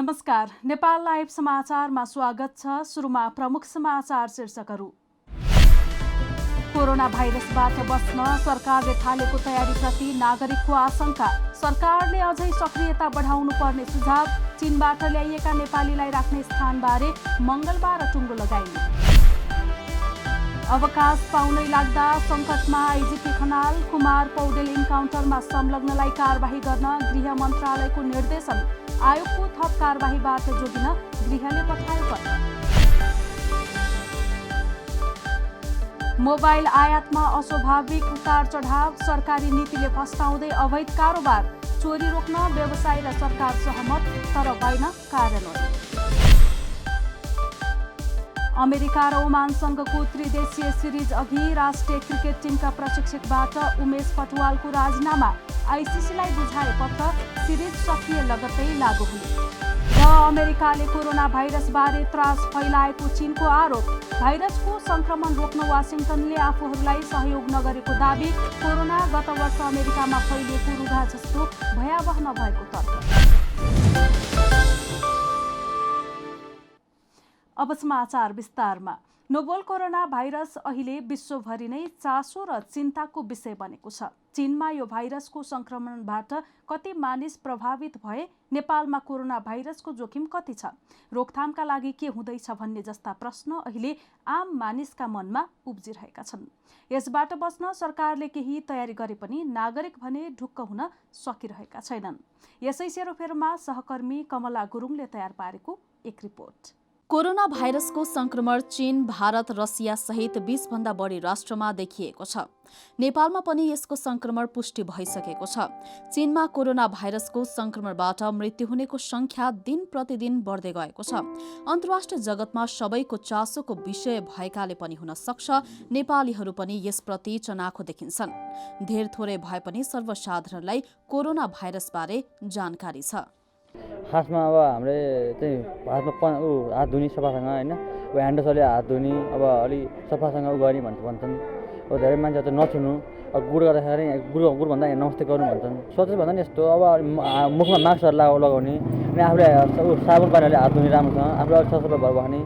नमस्कार, नेपाल लाइभ समाचारमा स्वागत छ। सुरुमा प्रमुख समाचार शीर्षकहरू। कोरोना भाइरसबाट बच्न सरकारले थालेको तयारीप्रति नागरिकको आशंका। सरकारले अझै सक्रियता बढाउनु पर्ने सुझाव। चीनबाट ल्याइएका नेपालीलाई राख्ने स्थानबारे मंगलबार टुङ्गो लगाइने। अवकाश पाउनै लाग्दा सङ्कटमा आइजिपी खनाल। कुमार पौडेल इन्काउन्टरमा संलग्नलाई कारबाही गर्न गृह मन्त्रालयको निर्देशन। आयोगको थप कारबाहीबाट जोगिन गृहले पठायो पत्र। मोबाइल आयातमा अस्वाभाविक उतार चढाव। सरकारी नीतिले फस्टाउँदै अवैध कारोबार। चोरी रोक्न व्यवसायी र सरकार सहमत, तर होइन कार्यान्वयन। अमेरिका र ओमानसँगको त्रिदेशीय सिरिज अघि राष्ट्रिय क्रिकेट टिमका प्रशिक्षकबाट उमेश पटवालको राजीनामा। आइसिसीलाई बुझाए पत्र। सिरिज सकिए लगत्तै लागू हुने। र अमेरिकाले कोरोना भाइरसबारे त्रास फैलाएको चीनको आरोप। भाइरसको संक्रमण रोक्न वासिङटनले आफूहरूलाई सहयोग नगरेको दाबी। कोरोना गत वर्ष अमेरिकामा फैलिएको रुघा जस्तो भयावह नभएको तर्क। अब समाचार विस्तारमा। नोभल कोरोना भाइरस अहिले विश्वभरि नै चासो र चिन्ताको विषय बनेको छ। चीनमा यो भाइरसको संक्रमणबाट कति मानिस प्रभावित भए, नेपालमा कोरोना भाइरसको जोखिम कति छ, रोकथामका लागि के हुँदैछ भन्ने जस्ता प्रश्न अहिले आम मानिसका मनमा उब्जिरहेका छन्। यसबाट बच्न सरकारले केही तयारी गरे पनि नागरिक भने ढुक्क हुन सकिरहेका छैनन्। यसै सेरोफेरोमा सहकर्मी कमला गुरुङले तयार पारेको एक रिपोर्ट। कोरोना भाइरसको संक्रमण चीन, भारत, रसिया सहित 20 भन्दा बढी राष्ट्रमा देखिएको छ। नेपालमा पनि यसको संक्रमण पुष्टि भइसकेको छ। चीनमा कोरोना भाइरसको संक्रमणबाट मृत्यु हुनेको संख्या दिन प्रतिदिन बढ्दै गएको छ। अन्तर्राष्ट्रिय जगतमा सबैको चासोको विषय भएकाले पनि हुन सक्छ नेपालीहरू पनि यसप्रति चनाखो देखिन्छन्। धेर थोरै भए पनि सर्वसाधारणलाई कोरोना भाइरसबारे जानकारी छ। खासमा अब हामीले चाहिँ हातमा हात धुने सफासँग होइन, अब ह्यान्डसले हात धुने, अब अलि सफासँग गर्ने भन्छन्। अब धेरै मान्छेहरू चाहिँ नछुनु, अब गुड गर्दाखेरि गुडभन्दा नमस्ते गर्नु भन्छन्। सोचेर भन्दा नि यस्तो अब मुखमा मास्कहरू लगाउने अनि आफूले साबुन पानीहरूले हात धुने राम्रोसँग, आफूले सफा भएर बस्ने।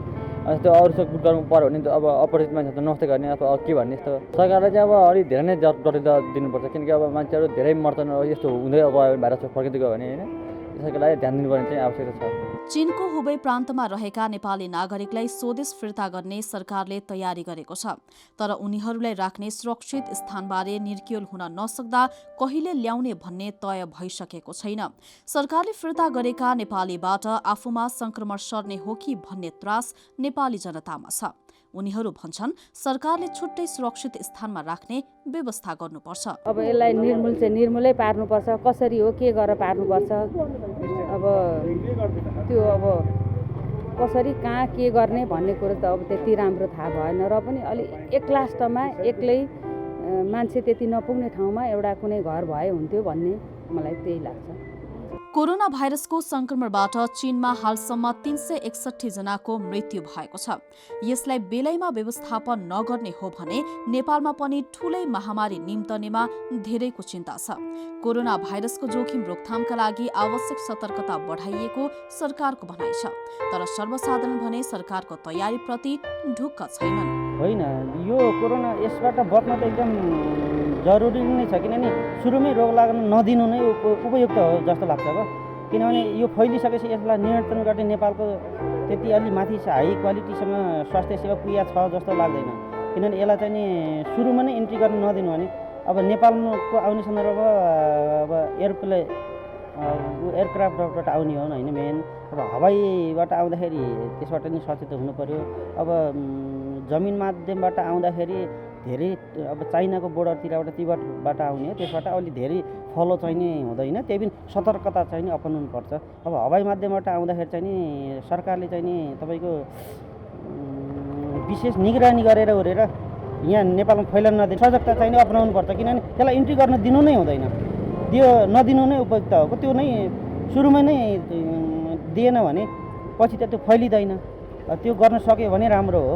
यस्तो अरूसँग गुड गर्नु पऱ्यो भने अब अपरिचित मान्छेहरू त नमस्ते गर्ने अथवा के भन्ने। यस्तो सरकारले चाहिँ अब अलिक धेरै नै जटिलता दिनुपर्छ, किनकि अब मान्छेहरू धेरै मर्छन्। यस्तो हुँदै गयो भाइरस फर्किँदै गयो भने होइन, यसैको लागि ध्यान दिनुपर्ने चाहिँ आवश्यकता छ। चीनको हुबई प्रान्तमा रहेका नेपाली नागरिकलाई स्वदेश फिर्ता गर्ने सरकारले तयारी गरेको छ, तर उनीहरूलाई राख्ने सुरक्षित स्थानबारे निर्क्युल हुन नसक्दा कहिले ल्याउने भन्ने तय भइसकेको छैन। सरकारले फिर्ता गरेका नेपालीबाट आफूमा संक्रमण सर्ने हो कि भन्ने त्रास नेपाली जनतामा छ। उनीहरू भन्छन् सरकारले छुट्टै सुरक्षित स्थानमा राख्ने व्यवस्था गर्नुपर्छ। अब यसलाई निर्मूल चाहिँ निर्मूलै पार्नुपर्छ। कसरी हो, के गरेर पार्नुपर्छ, अब त्यो अब कसरी कहाँ के गर्ने भन्ने कुरो त अब त्यति राम्रो थाहा भएन। र पनि अलि एक्लास्टमा एक्लै मान्छे त्यति नपुग्ने ठाउँमा एउटा कुनै घर भए हुन्थ्यो भन्ने मलाई त्यही लाग्छ। कोरोना भाइरसको संक्रमणबाट चीनमा हालसम्म 361 जनाको मृत्यु भएको छ। यसलाई बेलैमा व्यवस्थापन नगर्ने हो भने नेपालमा पनि ठूलै महामारी निम्तनेमा धेरैको चिन्ता छ। कोरोना भाइरसको जोखिम रोकथामका लागि आवश्यक सतर्कता बढाइएको सरकारको भनाइ छ, तर सर्वसाधारण भने सरकारको तयारीप्रति ढुक्क छैनन्। होइन, यो कोरोना यसबाट बच्न त एकदम जरुरी नै छ, किनभने सुरुमै रोग लाग्न नदिनु नै उपयुक्त हो जस्तो लाग्छ। अब किनभने यो फैलिसकेपछि यसलाई नियन्त्रण गर्ने नेपालको त्यति अलि माथि हाई क्वालिटीसम्म स्वास्थ्य सेवा पुगेको छ जस्तो लाग्दैन। किनभने यसलाई चाहिँ नि सुरुमा नै इन्ट्री गर्न नदिनु भने अब नेपालको आउने सन्दर्भ अब एयरक्राफ्टबाट आउने हो होइन, मेन अब हवाईबाट आउँदाखेरि त्यसबाट नि सचेत हुनु पर्यो। अब जमिन माध्यमबाट आउँदाखेरि धेरै अब चाइनाको बोर्डरतिरबाट तिब्बतबाट आउने हो, त्यसबाट अलि धेरै फलो चाहिँ नि हुँदैन, त्यही पनि सतर्कता चाहिँ नि अपनाउनु पर्छ। अब हवाई माध्यमबाट आउँदाखेरि चाहिँ नि सरकारले चाहिँ नि तपाईँको विशेष निगरानी गरेर ओरेर यहाँ नेपालमा फैलन नदिने सजगता चाहिँ नि अपनाउनु पर्छ। किनभने त्यसलाई इन्ट्री गर्न दिनु नै हुँदैन, त्यो नदिनु नै उपयुक्त हो। त्यो नै सुरुमै नै दिएन भने पछि त त्यो फैलिँदैन, त्यो गर्न सक्यो भने राम्रो हो।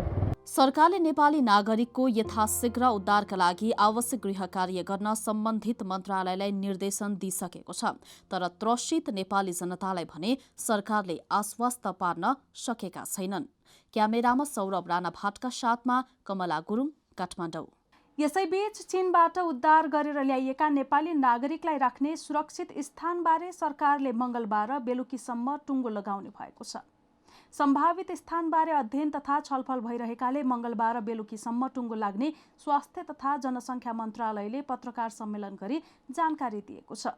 सरकारले नेपाली नागरिकको यथाशीघ्र उद्धारका लागि आवश्यक गृह कार्य गर्न सम्बन्धित मन्त्रालयलाई निर्देशन दिइसकेको छ। तर त्रसित नेपाली जनतालाई भने सरकारले आश्वस्त पार्न सकेका छैनन्। क्यामेरामा सौरभ राणा भाटका साथमा कमला गुरुङ, काठमाडौँ। यसैबीच चीनबाट उद्धार गरेर ल्याइएका नेपाली नागरिकलाई राख्ने सुरक्षित स्थानबारे सरकारले मंगलबार बेलुकीसम्म टुङ्गो लगाउने भएको छ। सम्भावित स्थानबारे अध्ययन तथा छलफल भइरहेकाले मंगलबार बेलुकीसम्म टुङ्गो लाग्ने स्वास्थ्य तथा जनसङ्ख्या मन्त्रालयले पत्रकार सम्मेलन गरी जानकारी दिएको छ।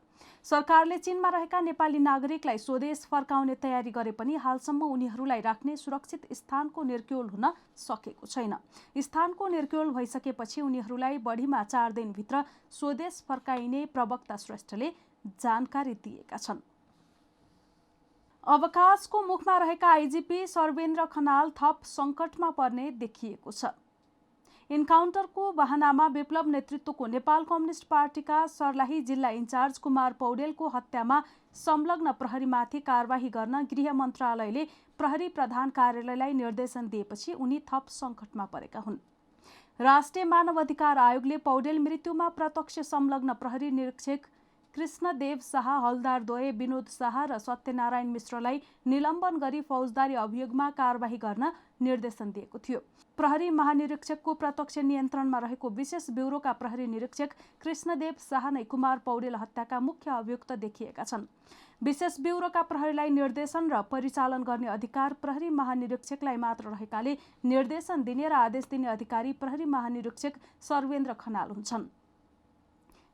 सरकारले चीनमा रहेका नेपाली नागरिकलाई स्वदेश फर्काउने तयारी गरे पनि हालसम्म उनीहरूलाई राख्ने सुरक्षित स्थानको निर्क्युल हुन सकेको छैन। स्थानको निर्क्युल भइसकेपछि उनीहरूलाई बढीमा 4 दिनभित्र स्वदेश फर्काइने प्रवक्ता श्रेष्ठले जानकारी दिएका छन्। अवकाशको मुखमा रहेका आइजिपी सर्वेन्द्र खनाल थप सङ्कटमा पर्ने देखिएको छ। इन्काउन्टरको बहानामा विप्लव नेतृत्वको नेपाल कम्युनिस्ट पार्टीका सर्लाही जिल्ला इन्चार्ज कुमार पौडेलको हत्यामा संलग्न प्रहरीमाथि कारबाही गर्न गृह मन्त्रालयले प्रहरी प्रधान कार्यालयलाई निर्देशन दिएपछि उनी थप सङ्कटमा परेका हुन्। राष्ट्रिय मानव अधिकार आयोगले पौडेल मृत्युमा प्रत्यक्ष संलग्न प्रहरी निरीक्षक कृष्णदेव शाह, हलदारद्वय विनोद शाह र सत्यनारायण मिश्रलाई निलम्बन गरी फौजदारी अभियोगमा कारबाही गर्न निर्देशन दिएको थियो। प्रहरी महानिरीक्षकको प्रत्यक्ष नियन्त्रणमा रहेको विशेष ब्युरोका प्रहरी निरीक्षक कृष्णदेव शाह नै कुमार पौडेल हत्याका मुख्य अभियुक्त देखिएका छन्। विशेष ब्युरोका प्रहरीलाई निर्देशन र परिचालन गर्ने अधिकार प्रहरी महानिरीक्षकलाई मात्र रहेकाले निर्देशन दिने र आदेश दिने अधिकारी प्रहरी महानिरीक्षक सर्वेन्द्र खनाल हुन्छन्।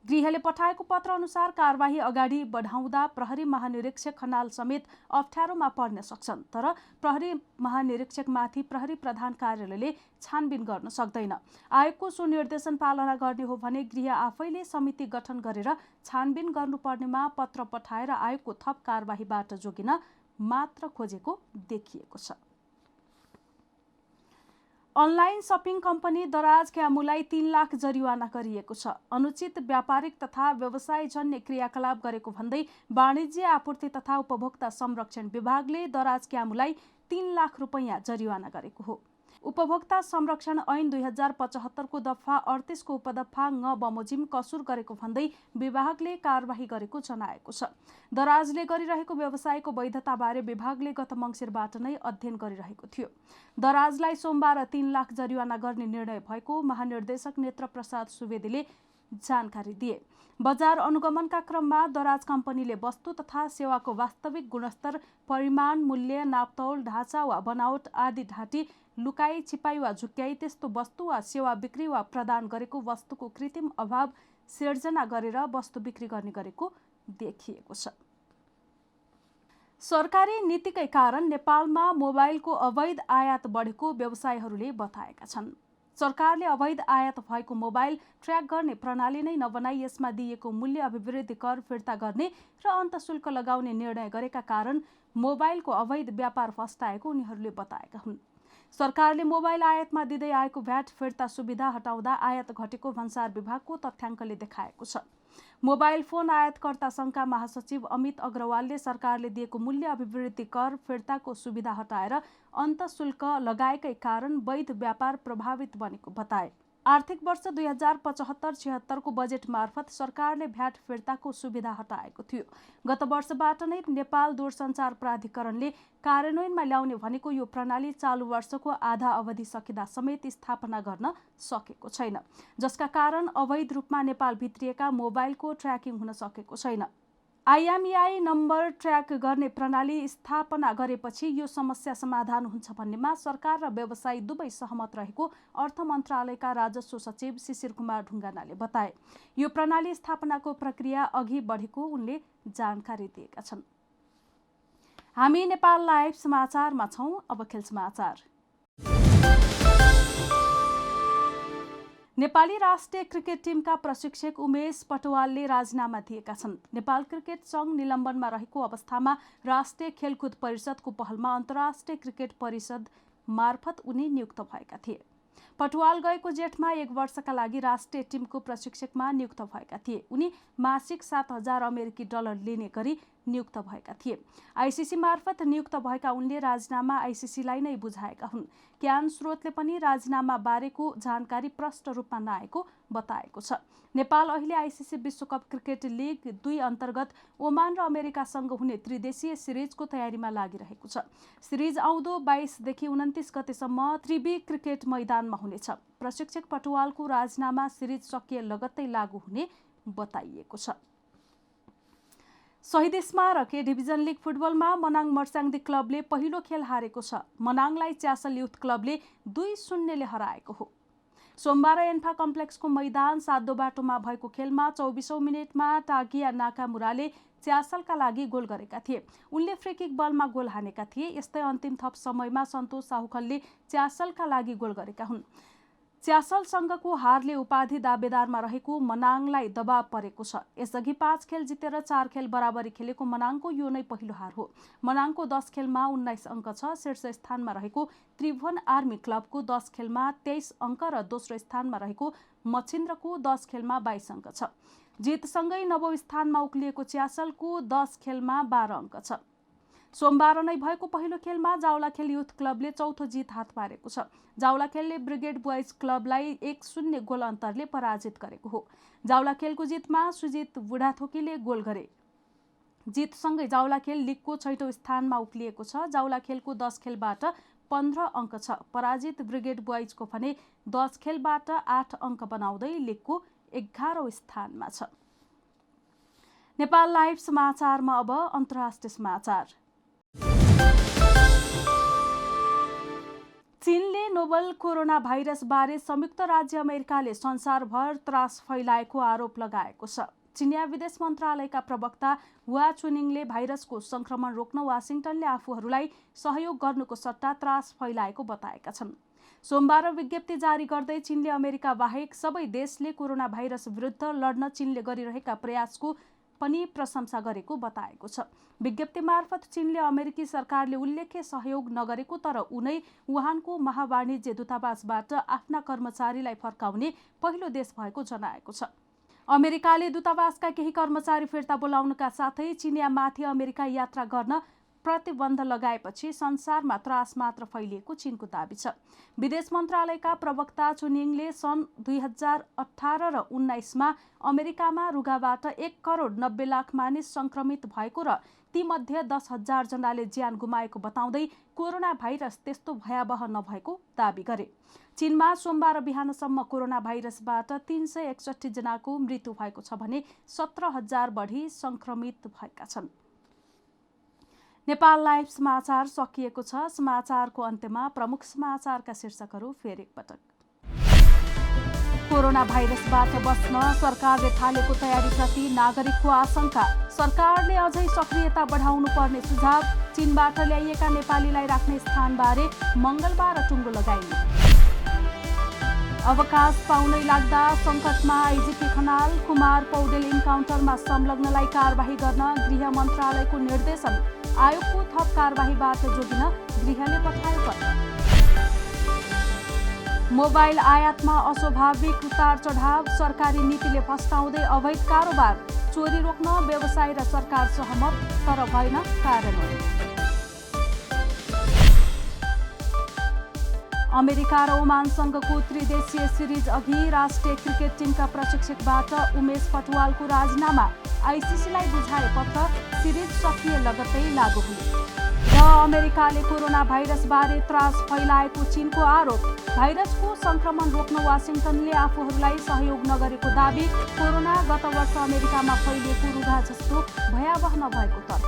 गृहले पठाएको पत्र अनुसार कारबाही अगाडि बढाउँदा प्रहरी महानिरीक्षक खनाल समेत अप्ठ्यारोमा पर्न सक्छन्। तर प्रहरी महानिरीक्षकमाथि प्रहरी प्रधान कार्यालयले छानबिन गर्न सक्दैन। आयोगको सो निर्देशन पालना गर्ने हो भने गृह आफैले समिति गठन गरेर छानबिन गर्नुपर्नेमा पत्र पठाएर आयोगको थप कारबाहीबाट जोगिन मात्र खोजेको देखिएको छ। अनलाइन सपिङ कम्पनी दराज क्यामुलाई 3 लाख जरिवाना गरिएको छ। अनुचित व्यापारिक तथा व्यवसायजन्य क्रियाकलाप गरेको भन्दै वाणिज्य आपूर्ति तथा उपभोक्ता संरक्षण विभागले दराज क्यामुलाई 3 लाख रुपैयाँ जरिवाना गरेको हो। उपभोक्ता संरक्षण ऐन 2075 को दफा 38 को उपदफा ङ बमोजिम कसुर गरेको भन्दै विभागले कारबाही गरेको जनाएको छ। दराजले गरिरहेको व्यवसायको वैधताबारे विभागले गत मङ्सिरबाट नै अध्ययन गरिरहेको थियो। दराजलाई सोमबार 3 लाख जरिवाना गर्ने निर्णय भएको महानिर्देशक नेत्र प्रसाद सुवेदीले जानकारी दिए। बजार अनुगमनका क्रममा दराज कम्पनीले वस्तु तथा सेवाको वास्तविक गुणस्तर, परिमाण, मूल्य, नापतौल, ढाँचा वा बनावट आदि ढाँटी लुकाई, छिपाई वा झुक्क्याई त्यस्तो वस्तु वा सेवा बिक्री वा प्रदान गरेको वस्तुको कृत्रिम अभाव सिर्जना गरेर वस्तु बिक्री गर्ने गरेको देखिएको छ। सरकारी नीतिकै कारण नेपालमा मोबाइलको अवैध आयात बढेको व्यवसायीहरूले बताएका छन्। सरकारले अवैध आयात भएको मोबाइल ट्र्याक गर्ने प्रणाली नै नबनाई यसमा दिइएको मूल्य अभिवृद्धि कर फिर्ता गर्ने र अन्तशुल्क लगाउने निर्णय गरेका कारण मोबाइलको अवैध व्यापार फस्टाएको उनीहरूले बताएका हुन्। सरकारले मोबाइल आयातमा दिँदै आएको भ्याट फिर्ता सुविधा हटाउँदा आयात घटेको भन्सार विभागको तथ्याङ्कले देखाएको छ। मोबाइल फोन आयातकर्ता सङ्घका महासचिव अमित अग्रवालले सरकारले दिएको मूल्य अभिवृद्धि कर फिर्ताको सुविधा हटाएर अन्तशुल्क लगाएकै कारण वैध व्यापार प्रभावित बनेको बताए। आर्थिक वर्ष 2075-76 को बजेट मार्फत सरकारले भ्याट फिर्ताको सुविधा हटाएको थियो। गत वर्षबाट नै नेपाल दूरसञ्चार प्राधिकरणले कार्यान्वयनमा ल्याउने भनेको यो प्रणाली चालु वर्षको आधा अवधि सकिँदा समेत स्थापना गर्न सकेको छैन, जसका कारण अवैध रूपमा नेपाल भित्रिएका मोबाइलको ट्र्याकिङ हुन सकेको छैन। IMEI नम्बर ट्र्याक गर्ने प्रणाली स्थापना गरेपछि यो समस्या समाधान हुन्छ भन्नेमा सरकार र व्यवसायी दुवै सहमत रहेको अर्थ मन्त्रालयका राजस्व सचिव शिशिर कुमार ढुङ्गानाले बताए। यो प्रणाली स्थापनाको प्रक्रिया अघि बढेको उनले जानकारी दिएका छन्। हामी नेपाल लाइभ समाचारमा छौं। अब खेल समाचार। नेपाली राष्ट्रिय क्रिकेट टिमका प्रशिक्षक उमेश पटवालले राजीनामा दिएका छन्। नेपाल क्रिकेट संघ निलम्बनमा रहेको अवस्थामा राष्ट्रिय खेलकुद परिषदको पहलमा अन्तर्राष्ट्रिय क्रिकेट परिषद मार्फत उनी नियुक्त भएका थिए। पटवाल गएको जेठमा 1 वर्षका लागि राष्ट्रिय टिमको प्रशिक्षकमा नियुक्त भएका थिए। उनी मासिक $7,000 लिने गरी नियुक्त भएका थिए। आइसिसी मार्फत नियुक्त भएका उनले राजीनामा आइसिसीलाई नै बुझाएका हुन्। क्यान स्रोतले पनि राजीनामा बारेको जानकारी प्रष्ट रूपमा नआएको बताएको छ। नेपाल अहिले आइसिसी विश्वकप क्रिकेट लिग 2 अन्तर्गत ओमान र अमेरिकासँग हुने त्रिदेशीय सिरिजको तयारीमा लागिरहेको छ। सिरिज आउँदो 22 देखि 29 गतेसम्म त्रिवी क्रिकेट मैदानमा हुनेछ। प्रशिक्षक पटुवालको राजीनामा सिरिज सकिए लगत्तै लागू हुने बताइएको छ। शहीद स्मारक ए डिभिजन लिग फुटबलमा मनाङ मर्स्याङ्दी क्लबले पहिलो खेल हारेको छ। मनाङलाई च्यासल युथ क्लबले 2-0 ले हराएको हो। सोमबार एन्फा कम्प्लेक्सको मैदान सातो बाटोमा भएको खेलमा 24औं मिनेटमा टागिया नाकामुराले च्यासलका लागि गोल गरेका थिए। उनले फ्रीकिक बलमा गोल हानेका थिए। यस्तै अन्तिम थप समयमा सन्तोष साहुखलले च्यासलका लागि गोल गरेका हुन्। च्यासलसँगको हारले उपाधि दावेदारमा रहेको मनाङलाई दबाव परेको छ। यसअघि 5 खेल जितेर 4 खेल बराबरी खेलेको मनाङको यो नै पहिलो हार हो। मनाङको 10 खेलमा 19 अङ्क छ। शीर्ष स्थानमा रहेको त्रिभुवन आर्मी क्लबको 10 खेलमा 23 अङ्क र दोस्रो स्थानमा रहेको मछिन्द्रको 10 खेलमा 22 अङ्क छ। जितसँगै नवौं स्थानमा उक्लिएको च्यासलको 10 खेलमा 12 अङ्क छ। सोमबार नै भएको पहिलो खेलमा जावलाखेल युथ क्लबले चौथो जित हात पारेको छ। जावलाखेलले ब्रिगेड बोइज क्लबलाई 1-0 गोल अन्तरले पराजित गरेको हो। जावलाखेलको जितमा सुजित बुढाथोकीले गोल गरे। जितसँगै जावलाखेल लिगको 6औं स्थानमा उक्लिएको छ। जावलाखेलको 10 खेलबाट 15 अङ्क छ। पराजित ब्रिगेड बोइजको भने 10 खेलबाट 8 अङ्क बनाउँदै लिगको 11औं स्थानमा छ। नेपाल लाइभ समाचारमा अब अन्तर्राष्ट्रिय समाचार। चीनले नोभल कोरोना भाइरस बारे संयुक्त राज्य अमेरिकाले संसारभर त्रास फैलाएको आरोप लगाएको छ। चिनिया विदेश मन्त्रालयका प्रवक्ता हुआ चुनिङले भाइरसको संक्रमण रोक्न वाशिंटनले आफूहरूलाई सहयोग गर्नुको सट्टा त्रास फैलाएको बताएका छन्। सोमबार विज्ञप्ति जारी गर्दै चीनले अमेरिका बाहेक सबै देशले कोरोना भाइरस विरुद्ध लड्न चीनले गरिरहेका प्रयासको पनि प्रशंसा गरेको बताएको छ। विज्ञप्ति मार्फत चीनले अमेरिकी सरकारले उल्लेख्य सहयोग नगरेको तर उनै वुहानको महावाणिज्य दूतावासबाट आफ्ना कर्मचारीलाई फर्काउने पहिलो देश भएको जनाएको छ। अमेरिकाले दूतावासका केही कर्मचारी फिर्ता बोलाउनका साथै चिनियामाथि अमेरिका यात्रा गर्न प्रतिबन्ध लगाएपछि संसारमा त्रास मात्र फैलिएको चीनको दाबी छ। विदेश मन्त्रालयका प्रवक्ता चुनिङले सन् 2018 र 19मा अमेरिकामा रुगाबाट 1,90,00,000 मानिस संक्रमित भएको र तीमध्ये 10,000 जनाले ज्यान गुमाएको बताउँदै कोरोना भाइरस त्यस्तो भयावह नभएको दाबी गरे। चीनमा सोमबार बिहानसम्म कोरोना भाइरसबाट 361 जनाको मृत्यु भएको छ भने 17,000 बढी संक्रमित भएका छन्। नेपाल लाइभ समाचार सकिएको छ। समाचारको अन्त्यमा प्रमुख समाचारका शीर्षकहरू फेरि एकपटक। कोरोना भाइरसबाट बच्न सरकारले थालेको तयारीप्रति नागरिकको आशंका। सरकारले अझै सक्रियता बढाउनु पर्ने सुझाव। चीनबाट ल्याइएका नेपालीलाई राख्ने स्थानबारे मंगलबार टुङ्गो लगाइने। अवकाश पाउनै लाग्दा सङ्कटमा आइजिपी खनाल। कुमार पौडेल इन्काउन्टरमा संलग्नलाई कारबाही गर्न गृह मन्त्रालयको निर्देशन। आयोगको थप कारबाहीबाट जोगिन गृहले पठायो पत्र। मोबाइल आयातमा अस्वाभाविक उतार चढाव। सरकारी नीतिले फस्टाउँदै अवैध कारोबार। चोरी रोक्न व्यवसाय र सरकार सहमत तर भएन कार्यान्वयन। अमेरिका र ओमानसँगको त्रिदेशीय सिरिज अघि राष्ट्रिय क्रिकेट टिमका प्रशिक्षकबाट उमेश पटुवालको राजीनामा। आइसिसीलाई बुझाए पत्र। सिरिज सकिए लगत्तै लागू हुने। र अमेरिकाले कोरोना भाइरसबारे त्रास फैलाएको चीनको आरोप। भाइरसको संक्रमण रोक्न वाशिंटनले आफूहरूलाई सहयोग नगरेको दाबी। कोरोना गत वर्ष अमेरिकामा फैलिएको रुघा जस्तो भयावह नभएको तर्क।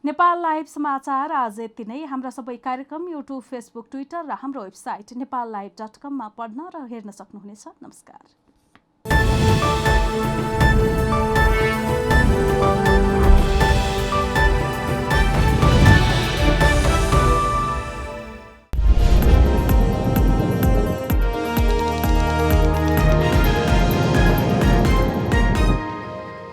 नेपाल लाइभ समाचार आज यति नै। हाम्रा सबै कार्यक्रम युट्युब, फेसबुक, ट्विटर र हाम्रो वेबसाइट नेपाललाइभ.com मा पढ्न र हेर्न सक्नुहुनेछ। नमस्कार।